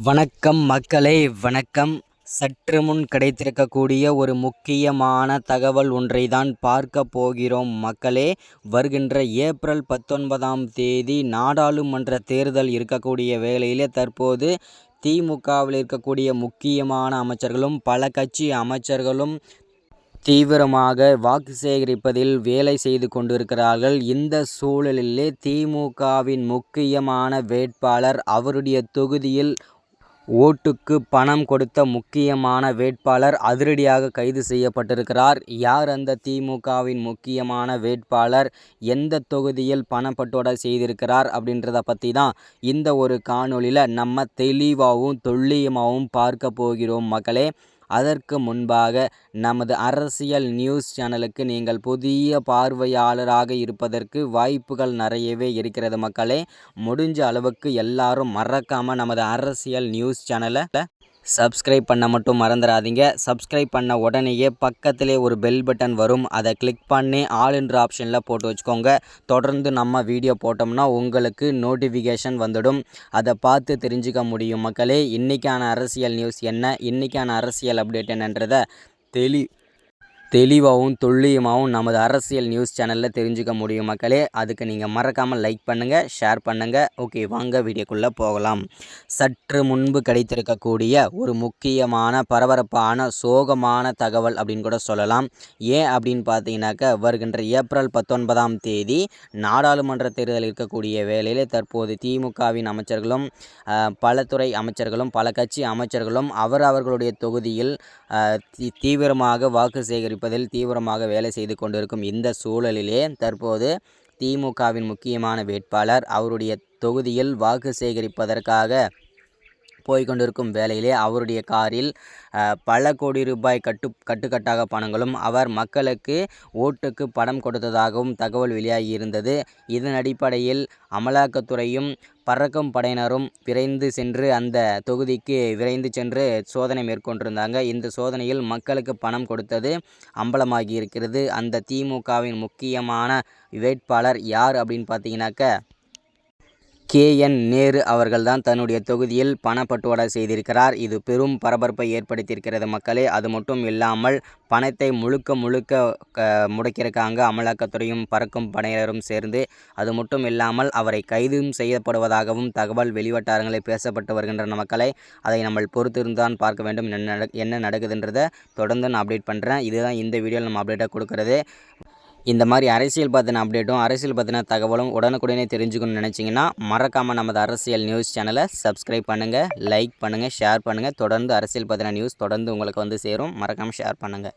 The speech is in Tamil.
வணக்கம் மக்களே, வணக்கம். சற்று முன் கிடைத்திருக்கக்கூடிய ஒரு முக்கியமான தகவல் ஒன்றை தான் பார்க்க போகிறோம் மக்களே. வருகின்ற ஏப்ரல் 19ஆம் தேதி நாடாளுமன்ற தேர்தல் இருக்கக்கூடிய வேளையிலே தற்போது திமுகவில் இருக்கக்கூடிய முக்கியமான அமைச்சர்களும் பல கட்சி அமைச்சர்களும் தீவிரமாக வாக்கு சேகரிப்பதில் வேலை செய்து கொண்டிருக்கிறார்கள். இந்த சூழலிலே திமுகவின் முக்கியமான வேட்பாளர், அவருடைய தொகுதியில் ஓட்டுக்கு பணம் கொடுத்த முக்கியமான வேட்பாளர் அதிரடியாக கைது செய்யப்பட்டிருக்கிறார். யார் அந்த திமுகவின் முக்கியமான வேட்பாளர், எந்த தொகுதியில் பணப்பட்டுவாடா செய்திருக்கிறார் அப்படின்றத பற்றி தான் இந்த ஒரு காணொளியில் நம்ம தெளிவாகவும் துல்லியமாகவும் பார்க்க போகிறோம் மக்களே. அதற்கு முன்பாக நமது அரசியல் நியூஸ் சேனலுக்கு நீங்கள் புதிய பார்வையாளராக இருப்பதற்கு வாய்ப்புகள் நிறையவே இருக்கிறது மக்களே. முடிஞ்ச அளவுக்கு எல்லாரும் மறக்காமல் நமது அரசியல் நியூஸ் சேனலை சப்ஸ்கிரைப் பண்ண மட்டும் மறந்துடாதீங்க. சப்ஸ்கிரைப் பண்ண உடனேயே பக்கத்திலே ஒரு பெல் பட்டன் வரும், அதை கிளிக் பண்ணி ஆல் என்ற ஆப்ஷனில் போட்டு வச்சுக்கோங்க. தொடர்ந்து நம்ம வீடியோ போட்டோம்னா உங்களுக்கு நோட்டிஃபிகேஷன் வந்துடும், அதை பார்த்து தெரிஞ்சுக்க முடியும் மக்களே. இன்றைக்கான அரசியல் நியூஸ் என்ன, இன்றைக்கான அரசியல் அப்டேட் என்னன்றதை தெளிவாகவும் துல்லியமாகவும் நமது அரசியல் நியூஸ் சேனலில் தெரிஞ்சுக்க முடியும் மக்களே. அதுக்கு நீங்கள் மறக்காமல் லைக் பண்ணுங்கள், ஷேர் பண்ணுங்கள். ஓகே, வாங்க வீடியோக்குள்ளே போகலாம். சற்று முன்பு கிடைத்திருக்கக்கூடிய ஒரு முக்கியமான பரபரப்பான சோகமான தகவல் அப்படின்னு கூட சொல்லலாம். ஏன் அப்படின்னு பார்த்தீங்கன்னாக்கா, வருகின்ற ஏப்ரல் 19ஆம் தேதி நாடாளுமன்ற தேர்தல் இருக்கக்கூடிய வேளையில் தற்போது திமுகவின் அமைச்சர்களும் பல துறை அமைச்சர்களும் பல கட்சி அமைச்சர்களும் அவர்களுடைய தொகுதியில் தீவிரமாக வாக்கு சேகரிப்பதில் தீவிரமாக வேலை செய்து கொண்டிருக்கும் இந்த சூழலிலே தற்போது திமுகவின் முக்கியமான வேட்பாளர் அவருடைய தொகுதியில் வாக்கு சேகரிப்பதற்காக போய்கொண்டிருக்கும் வேளையிலே அவருடைய காரில் பல கோடி ரூபாய் கட்டுக்கட்டாக பணங்களும் அவர் மக்களுக்கு ஓட்டுக்கு பணம் கொடுத்ததாகவும் தகவல் வெளியாகி இருந்தது. இதன் அடிப்படையில் அமலாக்கத்துறையும் பறக்கும் படையினரும் விரைந்து சென்று அந்த தொகுதிக்கு விரைந்து சென்று சோதனை மேற்கொண்டிருந்தாங்க. இந்த சோதனையில் மக்களுக்கு பணம் கொடுத்தது அம்பலமாகி இருக்கிறது. அந்த திமுகவின் முக்கியமான வேட்பாளர் யார் அப்படின்னு பார்த்தீங்கன்னாக்க, KN நேரு அவர்கள்தான் தன்னுடைய தொகுதியில் பணப்பட்டுவாடா செய்திருக்கிறார். இது பெரும் பரபரப்பை ஏற்படுத்தியிருக்கிறது மக்களே. அது மட்டும் இல்லாமல் பணத்தை முழுக்க முடக்கியிருக்காங்க அமலாக்கத்துறையும் பறக்கும் படையினரும் சேர்ந்து. அது மட்டும் இல்லாமல் அவரை கைதும் செய்யப்படுவதாகவும் தகவல் வெளிவட்டாரங்களில் பேசப்பட்டு வருகின்றன மக்களே. அதை நம்ம பொறுத்திருந்தான் பார்க்க வேண்டும் என்ன நடக்குதுன்றதை தொடர்ந்து நான் அப்டேட் பண்ணுறேன். இதுதான் இந்த வீடியோவில் நம்ம அப்டேட்டாக கொடுக்குறது. இந்த மாதிரி அரசியல் பற்றின அப்டேட்டும் அரசியல் பற்றின தகவலும் உடனுக்குடனே தெரிஞ்சுக்கணும்னு நினச்சிங்கன்னா மறக்காமல் நமது அரசியல் நியூஸ் சேனலை சப்ஸ்கிரைப் பண்ணுங்கள், லைக் பண்ணுங்கள், ஷேர் பண்ணுங்கள். தொடர்ந்து அரசியல் பற்றின நியூஸ் தொடர்ந்து உங்களுக்கு வந்து சேரும். மறக்காமல் ஷேர் பண்ணுங்கள்.